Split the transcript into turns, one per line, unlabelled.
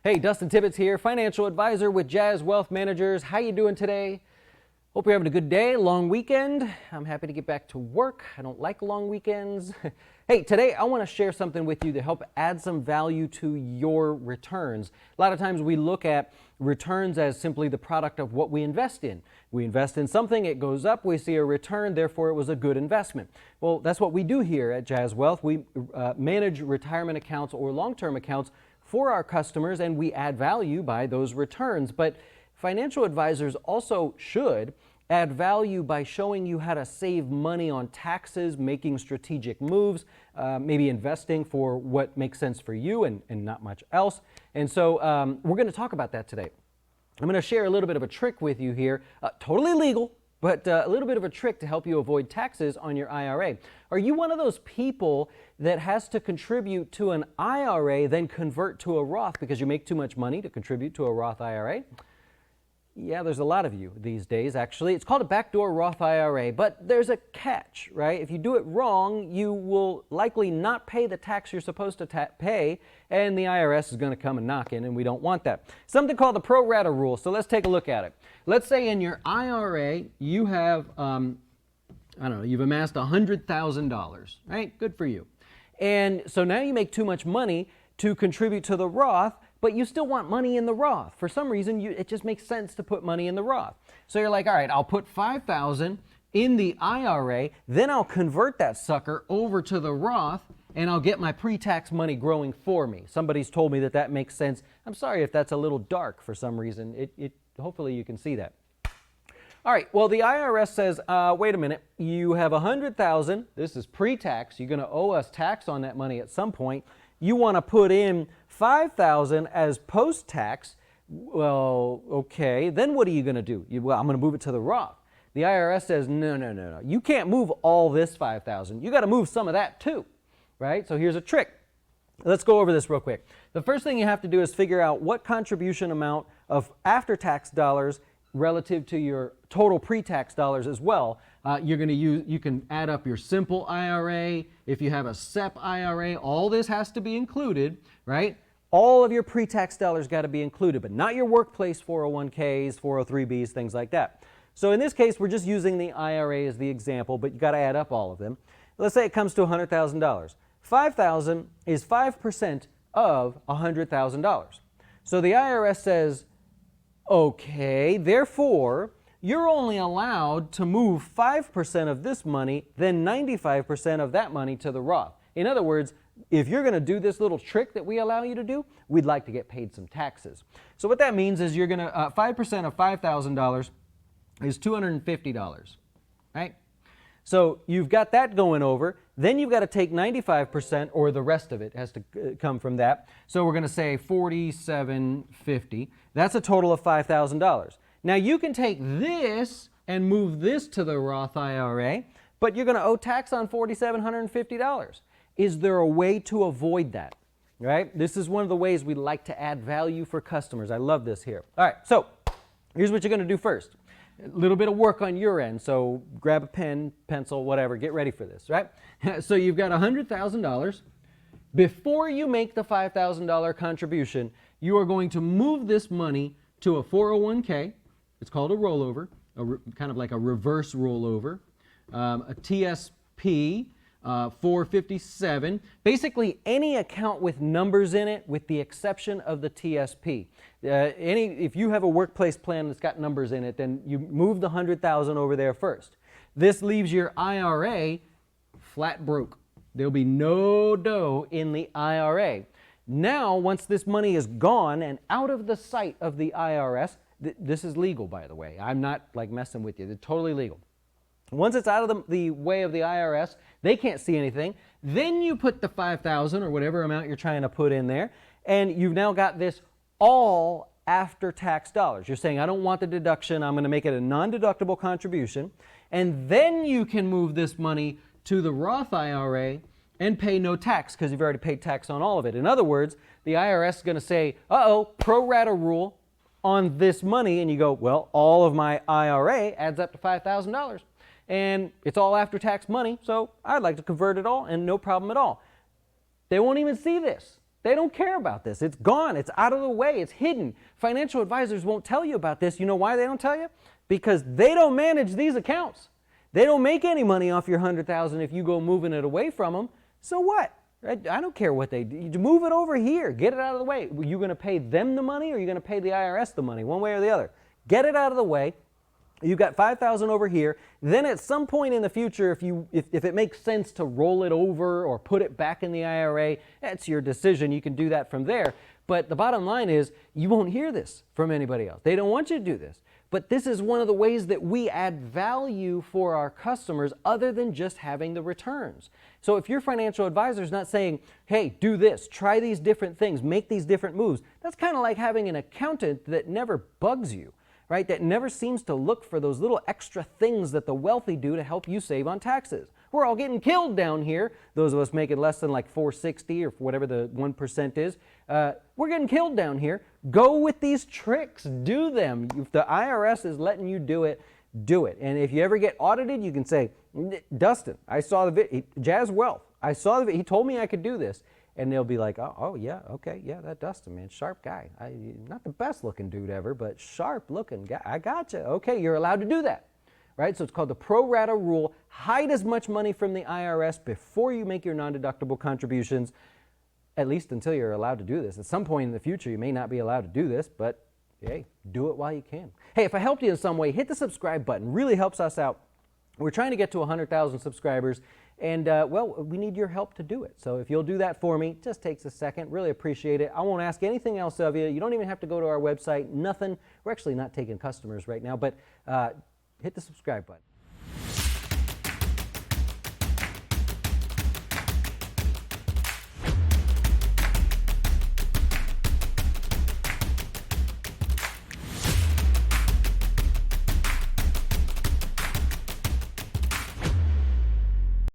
Hey, Dustin Tibbetts here, financial advisor with Jazz Wealth Managers. How you doing today? Hope you're having a good day, long weekend. I'm happy to get back to work. I don't like long weekends. Hey, today I want to share something with you to help add some value to your returns. A lot of times we look at returns as simply the product of what we invest in. We invest in something, it goes up, we see a return, therefore it was a good investment. Well, that's what we do here at Jazz Wealth. We manage retirement accounts or long-term accounts for our customers, and we add value by those returns. But financial advisors also should add value by showing you how to save money on taxes, making strategic moves, maybe investing for what makes sense for you and not much else. And so we're going to talk about that today. I'm going to share a little bit of a trick with you here, totally legal, but a little bit of a trick to help you avoid taxes on your IRA. Are you one of those people that has to contribute to an IRA, then convert to a Roth because you make too much money to contribute to a Roth IRA? Yeah, there's a lot of you these days, actually. It's called a backdoor Roth IRA, but there's a catch, right? If you do it wrong, you will likely not pay the tax you're supposed to pay, and the IRS is going to come and knock in, and we don't want that. Something called the pro rata rule, so let's take a look at it. Let's say in your IRA, you have, I don't know, you've amassed $100,000, right? Good for you. And so now you make too much money to contribute to the Roth, but you still want money in the Roth. For some reason, it just makes sense to put money in the Roth. So you're like, all right, I'll put $5,000 in the IRA, then I'll convert that sucker over to the Roth, and I'll get my pre-tax money growing for me. Somebody's told me that that makes sense. I'm sorry if that's a little dark for some reason. Hopefully you can see that. All right, well, the IRS says, wait a minute, you have $100,000. This is pre-tax. You're going to owe us tax on that money at some point. You want to put in $5,000 as post-tax. Well, okay, then what are you going to do? Well, I'm going to move it to the Roth. The IRS says, no. You can't move all this $5,000. You got to move some of that too, right? So here's a trick. Let's go over this real quick. The first thing you have to do is figure out what contribution amount of after-tax dollars relative to your total pre-tax dollars as well. You're going to use, you can add up your simple IRA. If you have a SEP IRA, all this has to be included, right? All of your pre-tax dollars got to be included, but not your workplace 401ks, 403bs, things like that. So in this case, we're just using the IRA as the example, but you got to add up all of them. Let's say it comes to $100,000. $5,000 is 5% of $100,000. So the IRS says, okay, therefore, you're only allowed to move 5% of this money, then 95% of that money to the Roth. In other words, if you're going to do this little trick that we allow you to do, we'd like to get paid some taxes. So what that means is you're going to, 5% of $5,000 is $250, right? So you've got that going over. Then you've got to take 95%, or the rest of it has to come from that. So we're going to say $4,750. That's a total of $5,000. Now you can take this and move this to the Roth IRA, but you're going to owe tax on $4,750. Is there a way to avoid that? Right? This is one of the ways we like to add value for customers. I love this here. All right, so here's what you're going to do first. A little bit of work on your end, so grab a pen, pencil, whatever, get ready for this, right? So you've got $100,000. Before you make the $5,000 contribution, you are going to move this money to a 401k. It's called a rollover, kind of like a reverse rollover, a TSP 457. Basically, any account with numbers in it, with the exception of the TSP. If you have a workplace plan that's got numbers in it, then you move the $100,000 over there first. This leaves your IRA flat broke. There'll be no dough in the IRA. Now, once this money is gone and out of the sight of the IRS, this is legal, by the way. I'm not like messing with you. They're totally legal. Once it's out of the way of the IRS, they can't see anything. Then you put the $5,000 or whatever amount you're trying to put in there, and you've now got this all after-tax dollars. You're saying, I don't want the deduction. I'm going to make it a non-deductible contribution. And then you can move this money to the Roth IRA and pay no tax because you've already paid tax on all of it. In other words, the IRS is going to say, uh-oh, pro rata rule on this money. And you go, well, all of my IRA adds up to $5,000. And it's all after-tax money, so I'd like to convert it all and no problem at all. They won't even see this. They don't care about this. It's gone. It's out of the way. It's hidden. Financial advisors won't tell you about this. You know why they don't tell you? Because they don't manage these accounts. They don't make any money off your $100,000 if you go moving it away from them. So what? I don't care what they do. You move it over here. Get it out of the way. Are you going to pay them the money, or are you going to pay the IRS the money? One way or the other. Get it out of the way. You've got $5,000 over here. Then at some point in the future, if it makes sense to roll it over or put it back in the IRA, that's your decision. You can do that from there. But the bottom line is, you won't hear this from anybody else. They don't want you to do this. But this is one of the ways that we add value for our customers other than just having the returns. So if your financial advisor is not saying, hey, do this, try these different things, make these different moves, that's kind of like having an accountant that never bugs you, right? That never seems to look for those little extra things that the wealthy do to help you save on taxes. We're all getting killed down here. Those of us making less than like $460 or whatever the 1% is, we're getting killed down here. Go with these tricks. Do them. If the IRS is letting you do it, do it. And if you ever get audited, you can say, Dustin, I saw the video. Jazz Wealth, I saw the video. He told me I could do this. And they'll be like, oh yeah, okay, yeah, that Dustin, man, sharp guy. Not the best looking dude ever, but sharp looking guy. I gotcha. Okay, you're allowed to do that. Right? So it's called the pro rata rule. Hide as much money from the IRS before you make your non-deductible contributions, at least until you're allowed to do this. At some point in the future, you may not be allowed to do this, but hey, do it while you can. Hey, if I helped you in some way, hit the subscribe button. Really helps us out. We're trying to get to 100,000 subscribers, and well, we need your help to do it. So if you'll do that for me, it just takes a second. Really appreciate it. I won't ask anything else of you. You don't even have to go to our website. Nothing. We're actually not taking customers right now, but hit the subscribe button.